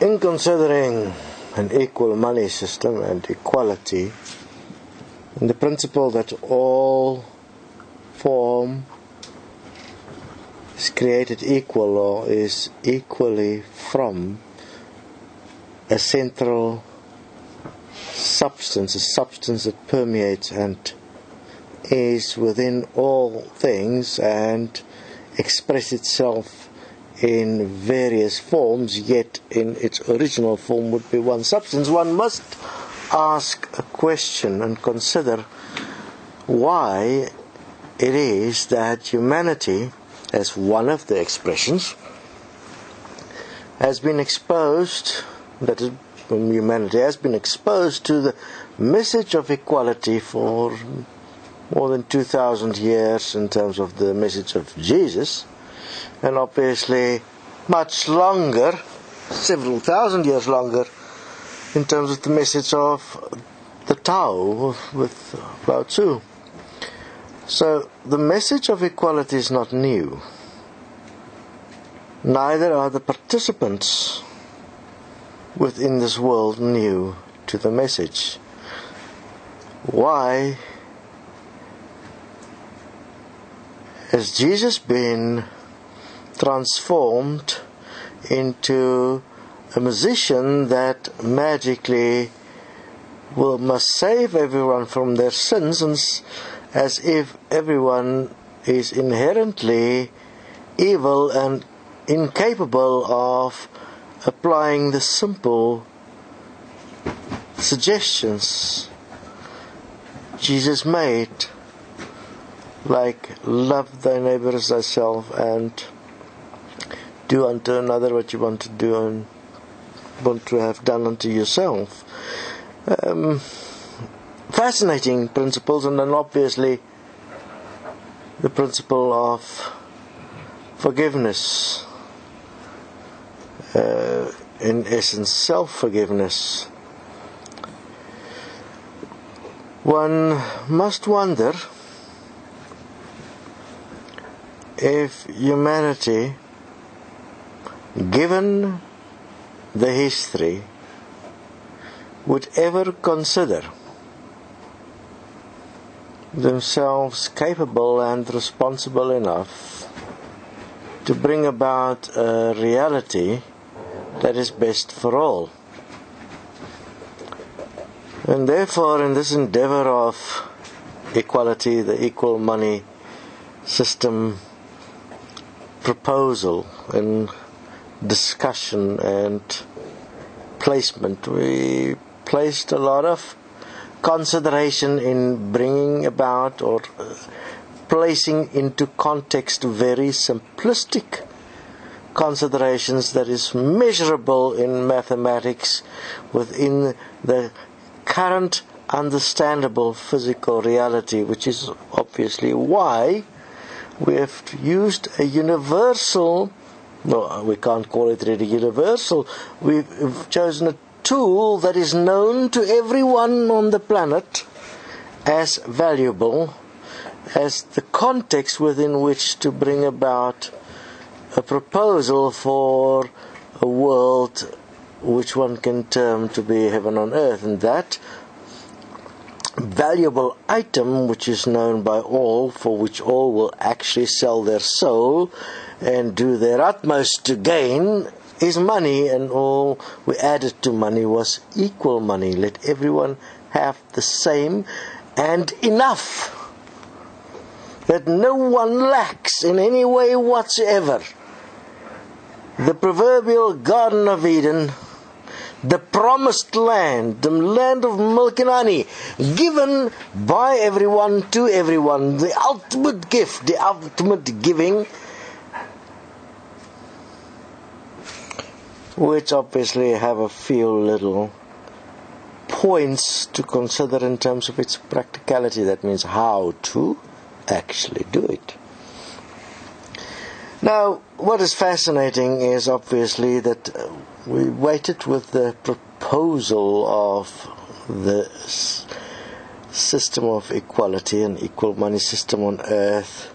In considering an equal money system and equality, and the principle that all form is created equal or is equally from a central substance, a substance that permeates and is within all things and expresses itself in various forms, yet in its original form would be one substance, one must ask a question and consider why it is that humanity, as one of the expressions, has been exposed, that is, humanity has been exposed to the message of equality for more than 2,000 years in terms of the message of Jesus, and obviously much longer, several thousand years longer, in terms of the message of the Tao with Lao Tzu. So the message of equality is not new. Neither are the participants within this world new to the message. Why has Jesus been transformed into a musician that magically must save everyone from their sins, and as if everyone is inherently evil and incapable of applying the simple suggestions Jesus made, like love thy neighbor as thyself and do unto another what you want to do and want to have done unto yourself. Fascinating principles, and then obviously the principle of forgiveness, in essence self-forgiveness. One must wonder if humanity, given the history, would ever consider themselves capable and responsible enough to bring about a reality that is best for all. And therefore, in this endeavor of equality, the equal money system proposal and discussion and placement, we placed a lot of consideration in bringing about or placing into context very simplistic considerations that is measurable in mathematics within the current understandable physical reality, which is obviously why we have used a universal, no, we can't call it really universal, we've chosen a tool that is known to everyone on the planet as valuable, as the context within which to bring about a proposal for a world which one can term to be heaven on earth. And that valuable item, which is known by all, for which all will actually sell their soul and do their utmost to gain, is money, and all we added to money was equal money. Let everyone have the same and enough, that no one lacks in any way whatsoever. The proverbial Garden of Eden, the promised land, the land of milk and honey, given by everyone to everyone, the ultimate gift, the ultimate giving, which obviously have a few little points to consider in terms of its practicality. That means how to actually do it. Now, what is fascinating is obviously that we waited with the proposal of the system of equality and equal money system on earth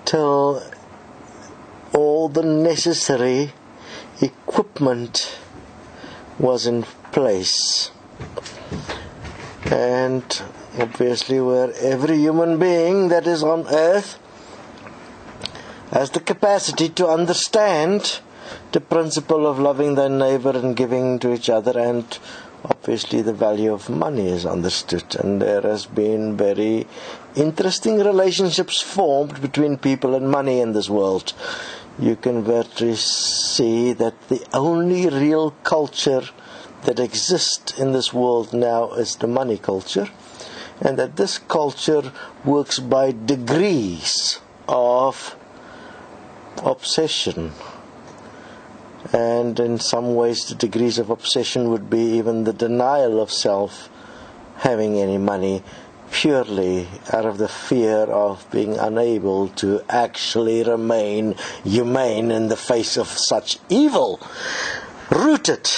till all the necessary equipment was in place. And obviously, where every human being that is on earth has the capacity to understand the principle of loving thy neighbor and giving to each other, and obviously the value of money is understood, and there has been very interesting relationships formed between people and money in this world. You can virtually see that the only real culture that exists in this world now is the money culture, and that this culture works by degrees of obsession. And in some ways the degrees of obsession would be even the denial of self having any money, purely out of the fear of being unable to actually remain humane in the face of such evil, rooted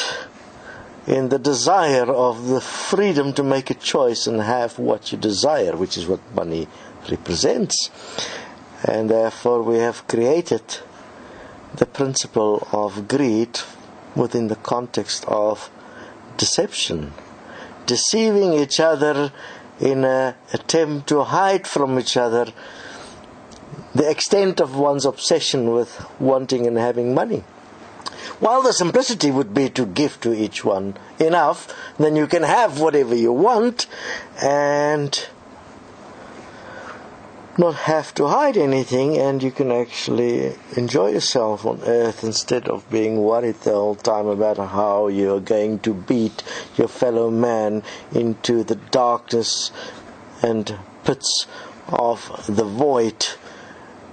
in the desire of the freedom to make a choice and have what you desire, which is what money represents. And therefore we have created the principle of greed within the context of deception, deceiving each other in an attempt to hide from each other the extent of one's obsession with wanting and having money. While the simplicity would be to give to each one enough, then you can have whatever you want and not have to hide anything, and you can actually enjoy yourself on earth instead of being worried the whole time about how you're going to beat your fellow man into the darkness and pits of the void,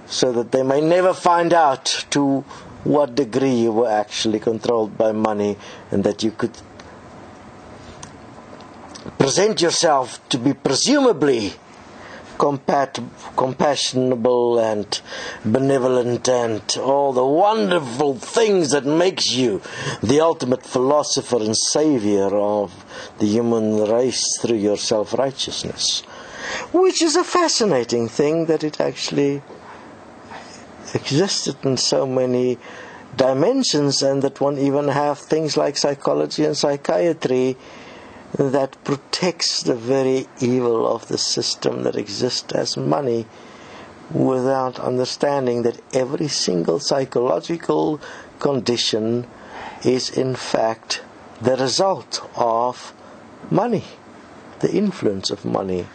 so that they may never find out to what degree you were actually controlled by money, and that you could present yourself to be presumably compassionable and benevolent and all the wonderful things that makes you the ultimate philosopher and savior of the human race through your self-righteousness, which is a fascinating thing, that it actually existed in so many dimensions, and that one even have things like psychology and psychiatry that protects the very evil of the system that exists as money, without understanding that every single psychological condition is in fact the result of money. The influence of money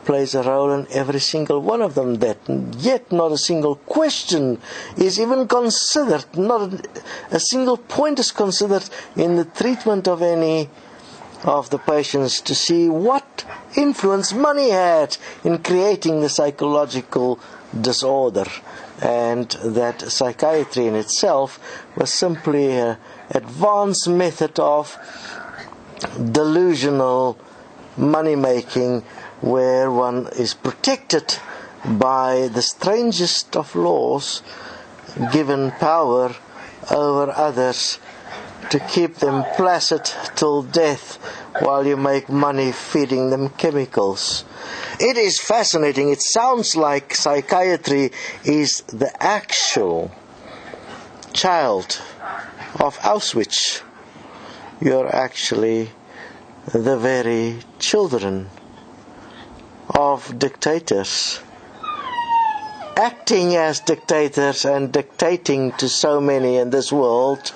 plays a role in every single one of them, that yet not a single question is even considered, not a single point is considered in the treatment of any of the patients to see what influence money had in creating the psychological disorder, and that psychiatry in itself was simply an advanced method of delusional money making, where one is protected by the strangest of laws, given power over others to keep them placid till death, while you make money feeding them chemicals. It is fascinating. It sounds like psychiatry is the actual child of Auschwitz. You're actually the very children of dictators, acting as dictators and dictating to so many in this world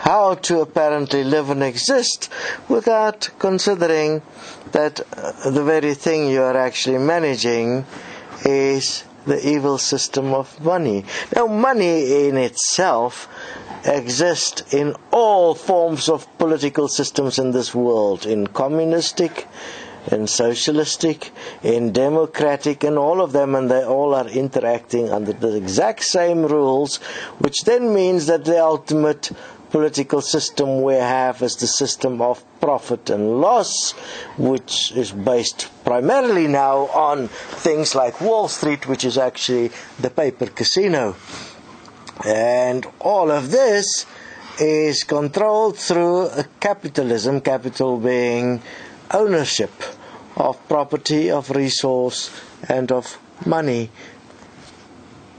how to apparently live and exist, without considering that the very thing you are actually managing is the evil system of money. Now, money in itself exists in all forms of political systems in this world, in communistic, in socialistic, in democratic, and all of them, and they all are interacting under the exact same rules, which then means that the ultimate political system we have is the system of profit and loss, which is based primarily now on things like Wall Street, which is actually the paper casino. And all of this is controlled through capitalism, capital being ownership of property, of resource, and of money.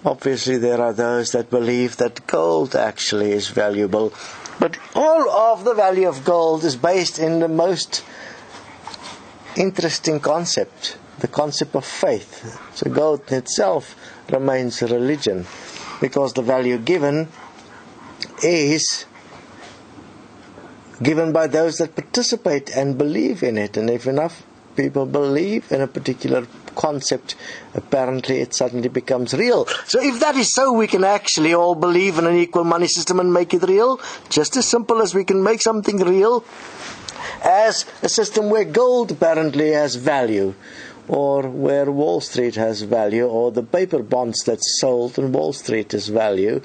Obviously, there are those that believe that gold actually is valuable. But all of the value of gold is based in the most interesting concept, the concept of faith. So gold in itself remains a religion, because the value given is given by those that participate and believe in it. And if enough people believe in a particular concept, apparently it suddenly becomes real. So if that is so, we can actually all believe in an equal money system and make it real, just as simple as we can make something real as a system where gold apparently has value, or where Wall Street has value, or the paper bonds that's sold on Wall Street has value.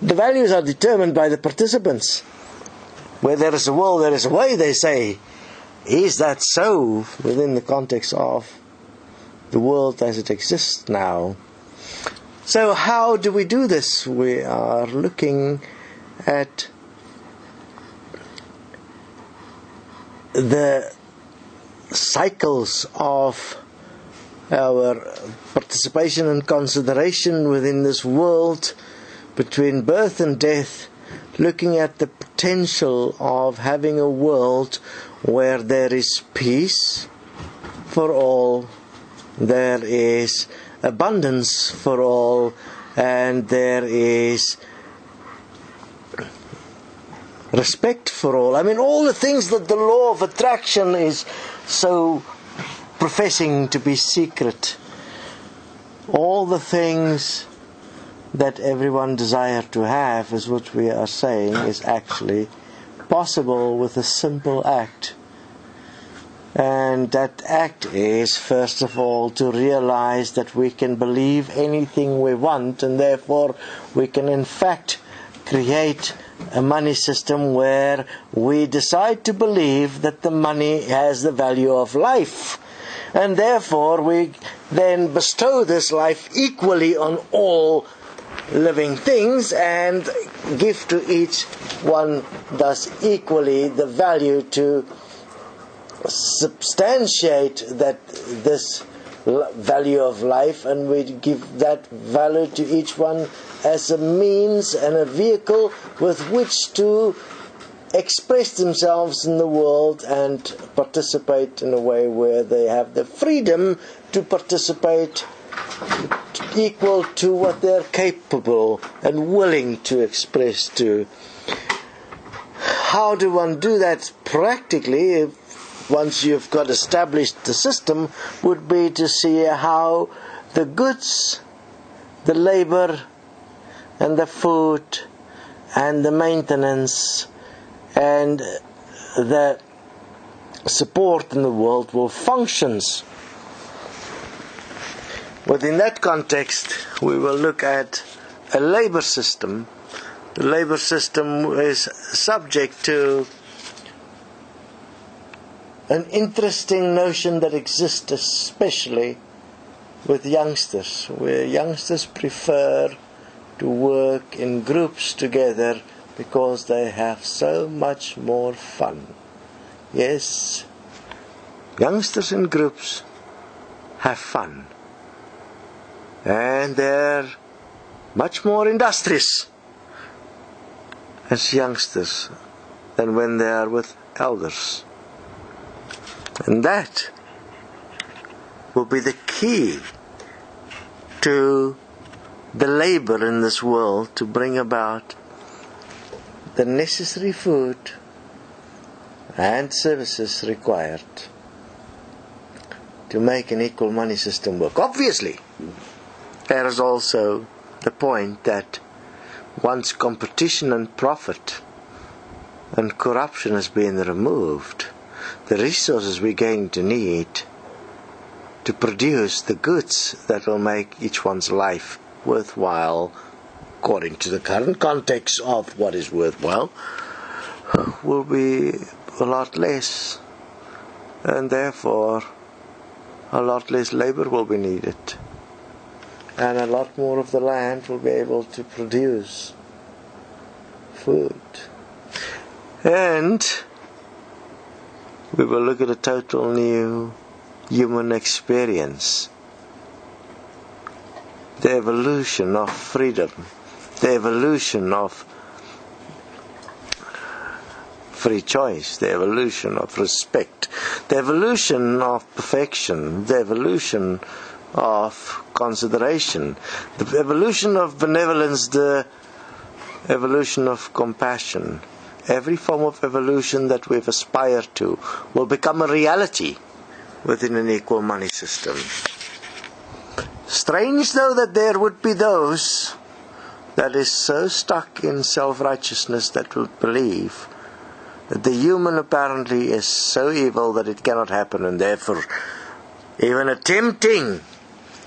The values are determined by the participants. Where there is a will, there is a way, they say. Is that so within the context of the world as it exists now? So how do we do this? We are looking at the cycles of our participation and consideration within this world between birth and death, looking at the potential of having a world where there is peace for all, there is abundance for all, and there is respect for all. I mean, all the things that the law of attraction is so professing to be secret, all the things that everyone desires to have, is what we are saying is actually possible with a simple act. And that act is, first of all, to realize that we can believe anything we want, and therefore we can in fact create a money system where we decide to believe that the money has the value of life, and therefore we then bestow this life equally on all living things and give to each one thus equally the value to substantiate that this value of life, and we give that value to each one as a means and a vehicle with which to express themselves in the world and participate in a way where they have the freedom to participate equal to what they're capable and willing to express to. How do one do that practically? Once you've got established the system, would be to see how the goods, the labor, and the food, and the maintenance, and the support in the world will functions. Within that context, we will look at a labor system. The labor system is subject to an interesting notion that exists especially with youngsters, where youngsters prefer to work in groups together because they have so much more fun. Yes, youngsters in groups have fun, and they're much more industrious as youngsters than when they are with elders. And that will be the key to the labor in this world to bring about the necessary food and services required to make an equal money system work. Obviously, there is also the point that once competition and profit and corruption has been removed, the resources we're going to need to produce the goods that will make each one's life worthwhile, according to the current context of what is worthwhile, will be a lot less, and therefore a lot less labor will be needed, and a lot more of the land will be able to produce food. And we will look at a total new human experience. the evolution of freedom, the evolution of free choice, the evolution of respect, the evolution of perfection, the evolution of consideration, the evolution of benevolence, the evolution of compassion. Every form of evolution that we've aspired to will become a reality within an equal money system. Strange though that there would be those that is so stuck in self-righteousness that would believe that the human apparently is so evil that it cannot happen, and therefore even attempting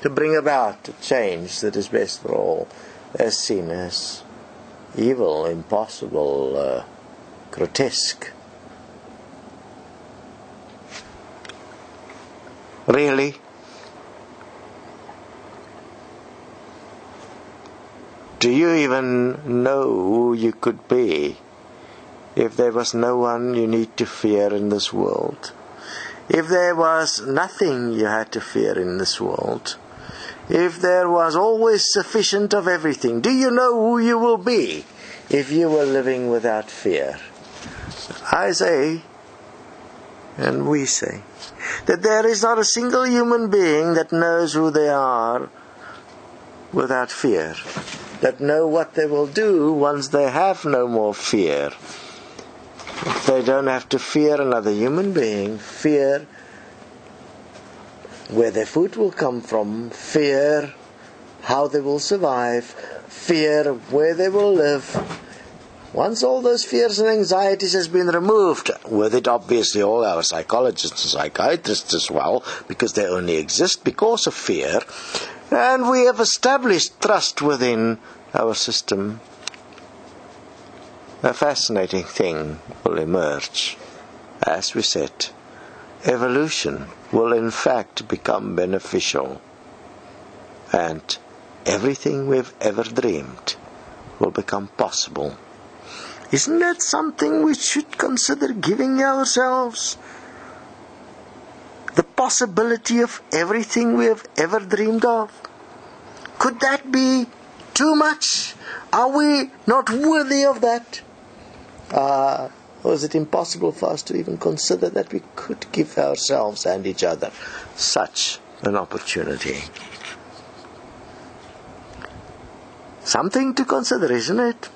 to bring about a change that is best for all is seen as evil, impossible, grotesque. Really? Do you even know who you could be if there was no one you need to fear in this world? If there was nothing you had to fear in this world? If there was always sufficient of everything? Do you know who you will be if you were living without fear? I say, and we say, that there is not a single human being that knows who they are without fear, that know what they will do once they have no more fear. They don't have to fear another human being, fear where their food will come from, fear how they will survive, fear where they will live. Once all those fears and anxieties has been removed, with it obviously all our psychologists and psychiatrists as well, because they only exist because of fear, and we have established trust within our system, a fascinating thing will emerge. As we said, evolution will in fact become beneficial, and everything we've ever dreamed will become possible. Isn't that something we should consider giving ourselves? The possibility of everything we have ever dreamed of? Could that be too much? Are we not worthy of that? Or is it impossible for us to even consider that we could give ourselves and each other such an opportunity? Something to consider, isn't it?